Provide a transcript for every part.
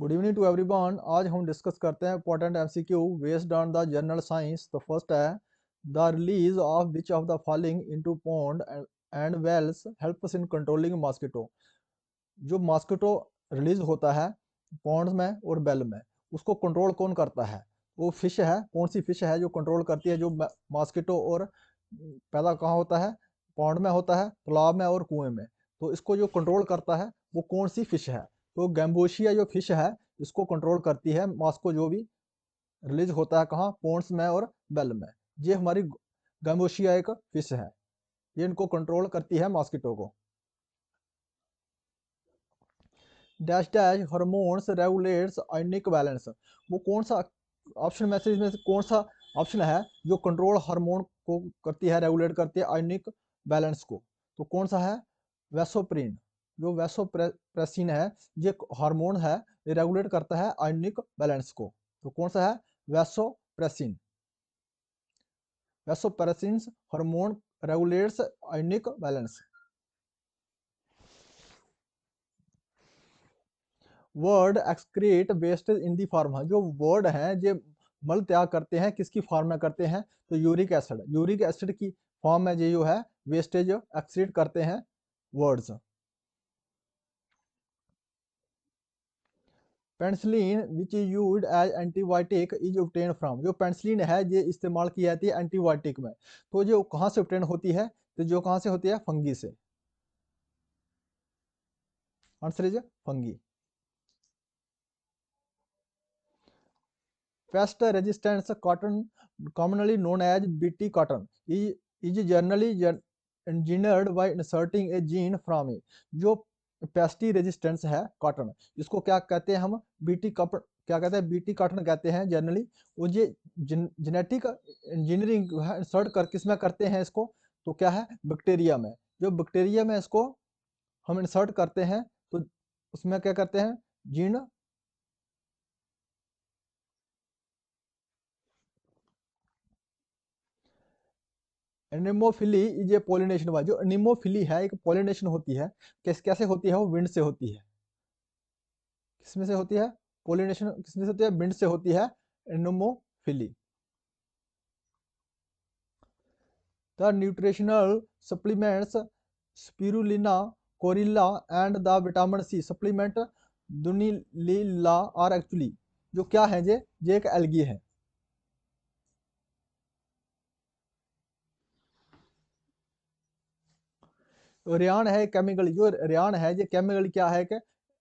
Good evening to everyone. आज हम discuss करते हैं important MCQ based on the general science. The first है the release of which of the following into pond and wells helps in controlling mosquito. जो mosquito release होता है Pond's में और बेल में, उसको कंट्रोल कौन करता है? वो फिश है। कौन सी फिश है जो कंट्रोल करती है जो मॉस्किटो और पैदा कहाँ होता है? पॉन्ड में होता है, तालाब में और कुएं में। तो इसको जो कंट्रोल करता है वो कौन सी फिश है? तो गैम्बोशिया जो फिश है इसको कंट्रोल करती है मॉस्को, जो भी रिलीज होता है कहाँ? पॉन्ड्स में और बेल में। ये हमारी गैम्बोशिया एक फिश है, ये इनको कंट्रोल करती है मॉस्किटो को। Dash dash hormones regulates ionic balance. वो कौन सा ऑप्शन में से, इसमें से कौन सा ऑप्शन है जो कंट्रोल हार्मोन को करती है, रेगुलेट करती है आयनिक बैलेंस को? तो कौन सा है? वैसोप्रिन। जो वैसोप्रेसिन है ये हार्मोन है, ये रेगुलेट करता है आयनिक बैलेंस को। तो कौन सा है? Vasopressin. Vasopressin hormone regulates ionic balance. Bird excrete waste in the form है। जो वर्ड हैं ये मल त्याग करते हैं, किसकी फॉर्म में करते हैं? तो यूरिक एसिड। यूरिक एसिड की फॉर्म में ये जो है वेस्टेज एक्सक्रीट करते हैं birds. Penicillin which is used as antibiotic is obtain from. जो पेनिसिलिन है ये इस्तेमाल की जाती है एंटीबायोटिक में। तो जो कहाँ से ऑब्टेन होती है? तो जो कहाँ से होती है? फंगी से। Answer is fungi. Paste resistance cotton commonly known as bt cotton is generally engineered by inserting a gene from it। जो पेस्टी रेजिस्टेंस है कॉटन, इसको क्या कहते हैं हम? बीटी कप क्या कहते हैं? बीटी कॉटन कहते हैं जनरली। वो ये जेनेटिक इंजीनियरिंग इंसर्ट कर किस में करते हैं इसको? तो क्या है? बैक्टीरिया में। जो बैक्टीरिया में इसको हम इंसर्ट करते हैं तो उसमें क्या करते हैं? Gene. Anemophily is a pollination wise. जो एनिमोफिली है एक पोलिनेशन होती है। कैसे होती है? वो विंड से होती है। किसमें से होती है? पोलिनेशन किसमें से होती है? विंड से होती है anemophily. The nutritional supplements spirulina chlorella and the vitamin C supplement dunaliella are actually. जो क्या है? ये एक एल्गी है। रेयान है केमिकल। जो रेयान है ये केमिकल क्या है कि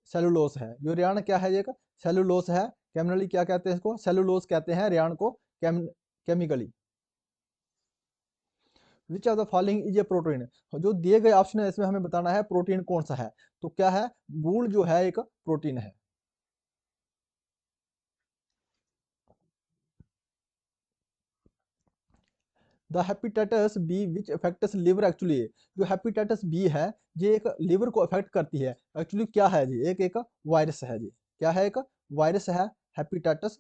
सेलुलोस है। जो रेयान क्या है? ये एक सेलुलोस है। केमिकली क्या कहते हैं इसको? सेलुलोस कहते हैं रेयान को chemically. Which of the following is a protein. जो दिए गए ऑप्शन है इसमें हमें बताना है प्रोटीन कौन सा है। तो क्या है? बूल जो है एक प्रोटीन है। The hepatitis B which affects liver actually. जो हेपेटाइटिस बी है ये एक लिवर को अफेक्ट करती है। एक्चुअली क्या है? जी एक वायरस है। जी क्या है? एक वायरस है हेपेटाइटिस।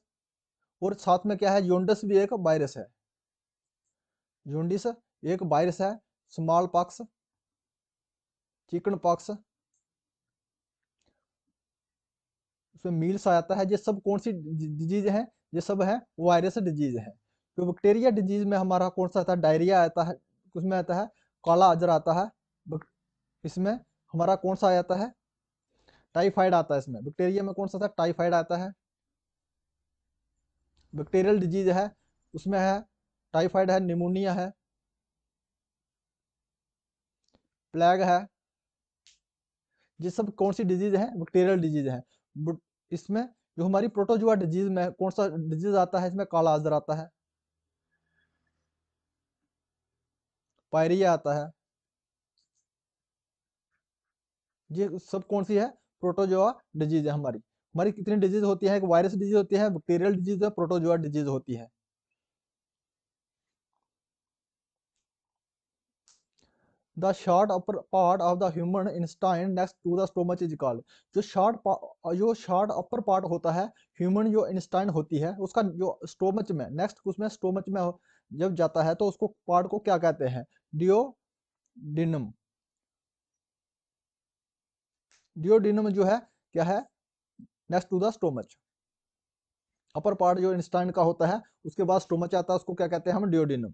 और साथ में क्या है? जोंडस भी एक वायरस है। जोंडिस एक वायरस है। स्मॉल पॉक्स, चिकन पॉक्स, उसमें मील्स आ जाता है। ये सब कौन सी डिजीज है? ये सब है वायरस डिजीज है। तो बैक्टीरिया डिजीज में हमारा कौन सा आता है? डायरिया आता है। उसमें आता है काला अजर आता है। इसमें हमारा कौन सा आ जाता है? टाइफाइड आता है। इसमें बैक्टीरिया में कौन सा था? टाइफाइड आता है। बैक्टीरियल डिजीज है उसमें है टाइफाइड है, निमोनिया है, प्लेग है। ये सब कौन सी डिजीज है? बैक्टीरियल डिजीज है। इसमें जो हमारी प्रोटोजुआ डिजीज में कौन सा डिजीज आता है? इसमें काला अजर आता है, पायरिया आता है। ये सब कौन सी है? प्रोटोजोआ डिजीज है हमारी। हमारी कितनी डिजीज होती है? एक वायरस डिजीज होती है, बैक्टीरियल डिजीज है, प्रोटोजोआ डिजीज होती है। The short upper part of the human intestine next to the stomach is called. जो शॉर्ट अपर पार्ट होता है ह्यूमन जो इंस्टाइन होती है उसका जो स्टोमच में नेक्स्ट उसमें स्टोमच में जब जाता है तो उसको पार्ट को क्या कहते हैं? डियोडिनम। डियोडिनम जो है क्या है? Next to the stomach. Upper part जो इंटेस्टाइन का होता है, उसके बाद स्टोमच आता है, उसको क्या कहते हैं हम, duodenum.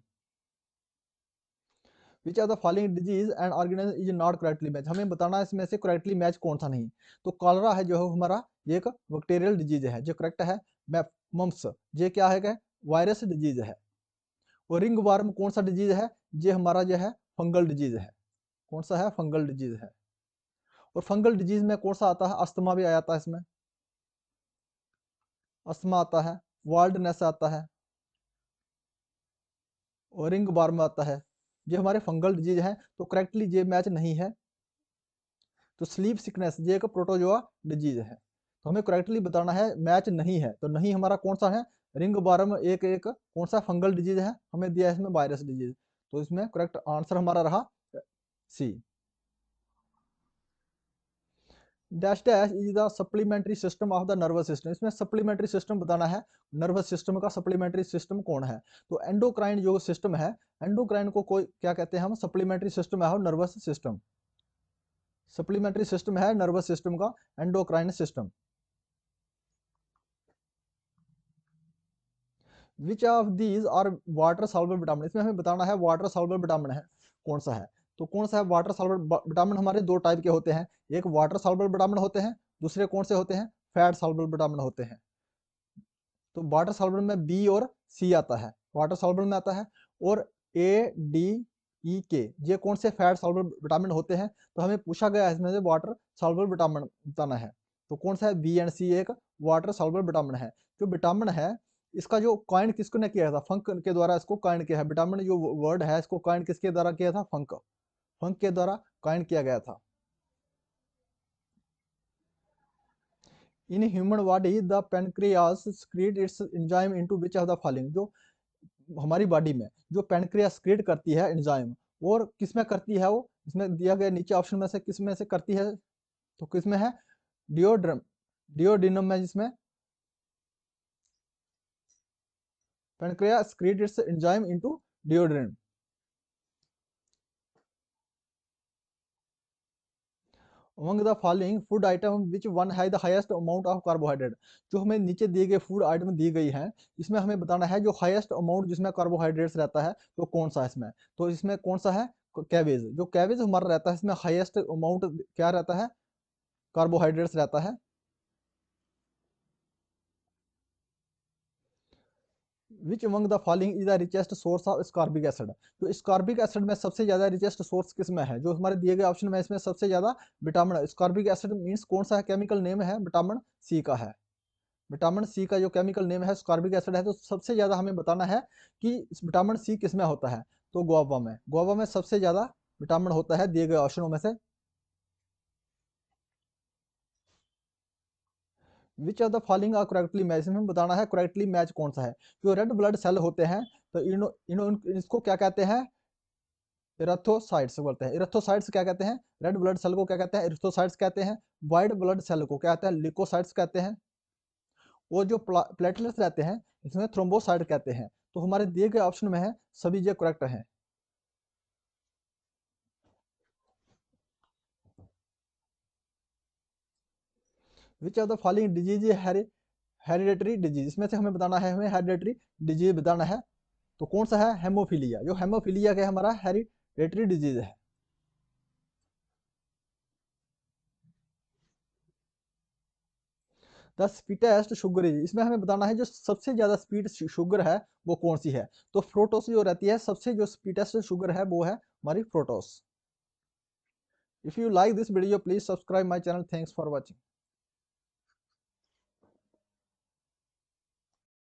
Which are the following disease and organism is not correctly match, हमें बताना है इसमें से करेक्टली मैच कौन सा नहीं। तो कॉलरा है जो है हमारा, ये एक बैक्टीरियल डिजीज है जो करेक्ट है। मम्स, ये क्या है, वायरस डिजीज है। और रिंग वार्म कौन सा डिजीज है, ये हमारा जो है फंगल डिजीज है। कौन सा है, फंगल डिजीज है। और फंगल डिजीज में कौन सा आता है, अस्थमा भी आ जाता है इसमें, अस्थमा आता है, वाल्डनेस आता है, और रिंग वार्म आता है। ये हमारे फंगल डिजीज है, तो करेक्टली ये मैच नहीं है। तो स्लीप सिकनेस ये एक प्रोटोजोआ डिजीज है, तो हमें करेक्टली बताना है मैच नहीं है। तो नहीं हमारा कौन सा है, रिंग बारम एक एक कौन सा फंगल डिजीज है, हमें दिया है इसमें वायरस डिजीज। तो इसमें करेक्ट आंसर हमारा रहा C. Dash dash is the supplementary system of the nervous system, इसमें सप्लीमेंट्री सिस्टम बताना है, नर्वस सिस्टम का सप्लीमेंट्री सिस्टम कौन है। तो एंडोक्राइन जो सिस्टम है, एंडोक्राइन को कोई क्या कहते हैं हम, सप्लीमेंट्री सिस्टम है नर्वस सिस्टम। सप्लीमेंट्री सिस्टम है नर्वस सिस्टम का endocrine system. Which of these are water soluble vitamin, इसमें हमें बताना है वाटर सॉल्युबल विटामिन है कौन सा है। तो कौन सा है वाटर सॉल्युबल विटामिन, हमारे दो टाइप के होते हैं, एक वाटर सॉल्युबल विटामिन होते हैं, दूसरे कौन से होते हैं, फैट सॉल्युबल विटामिन होते हैं। तो वाटर सॉल्युबल में बी और सी आता है, वाटर सॉल्युबल में आता है। और ए डी ई के ये कौन से फैट सॉल्युबल विटामिन होते हैं। तो हमें पूछा गया है इसमें से वाटर सॉल्युबल विटामिन बताना है। तो कौन सा है, बी एंड सी एक वाटर सॉल्युबल विटामिन है। जो विटामिन है, इसका जो कॉइन किसने किया था, फंक के द्वारा इसको कॉइन किया है। विटामिन जो वर्ड है, इसको कॉइन किसके द्वारा किया था, फंक, फंक के द्वारा कॉइन किया गया था। In human body the pancreas secrete it's enzyme into which of the following, जो हमारी बॉडी में जो पेनक्रियास क्रिएट करती है एंजाइम, और किस में करती है वो, इसमें दिया गया नीचे ऑप्शन में से किस में से करती है। तो किस में है, डिओड्रम, डिओडिनम में, जिसमें pancreas create its enzyme into duodenum. Among the following food item which one है the highest amount of carbohydrate, जो हमें नीचे दिए गए फूड आइटम दी गई है, इसमें हमें बताना है जो हाईएस्ट अमाउंट जिसमें कार्बोहाइड्रेट्स रहता है, तो कौन सा है इसमें। तो इसमें कौन सा है, कैबेज, जो कैबेज हमारा रहता है इसमें हाईएस्ट अमाउंट क्या रहता है, कार्बोहाइड्रेट्स रहता है। Which among the following is the richest source of ascorbic acid, तो स्कॉर्बिक एसिड में सबसे ज्यादा रिचेस्ट सोर्स किस में है, जो हमारे दिए गए ऑप्शन में इसमें सबसे ज्यादा विटामिन स्कॉर्बिक एसिड मींस कौन सा है, केमिकल नेम है विटामिन सी का है। विटामिन सी का जो केमिकल नेम है स्कॉर्बिक एसिड है। तो सबसे ज़्यादा हमें बताना है कि विटामिन सी किस में होता है। तो गुआवा में, गुआवा में सबसे ज़्यादा विटामिन होता है दिए गए ऑप्शनों में से। Which of the following are correctly match, हमें बताना है करेक्टली मैच कौन सा है। जो रेड ब्लड सेल होते हैं, तो इसको क्या कहते हैं, इरेथ्रोसाइट्स बोलते हैं। इरेथ्रोसाइट्स क्या कहते हैं, रेड ब्लड सेल को क्या कहते हैं, इरेथ्रोसाइट्स कहते हैं। वाइट ब्लड सेल को क्या कहते हैं, लिकोसाइट्स कहते हैं। वो जो प्लेटलेट्स रहते हैं, इसमें थ्रोम्बोसाइट कहते हैं। तो हमारे दिए गए ऑप्शन में है सभी ये करेक्ट है। विच of the following disease hereditary disease, इसमें से हमें बताना है, हमें हेरिडेटरी डिजीज बताना है। तो कौन सा है, हेमोफीलिया, जो हेमोफीलिया का हमारा हेरिडेटरी डिजीज है। द स्वीटेस्ट शुगर इज, इसमें हमें बताना है जो सबसे ज्यादा स्वीट शुगर है वो कौन सी है। तो फ्रोटोस जो रहती है, सबसे जो स्वीटेस्ट शुगर है वो है हमारी fructose. If you like this video please subscribe my channel, thanks for watching.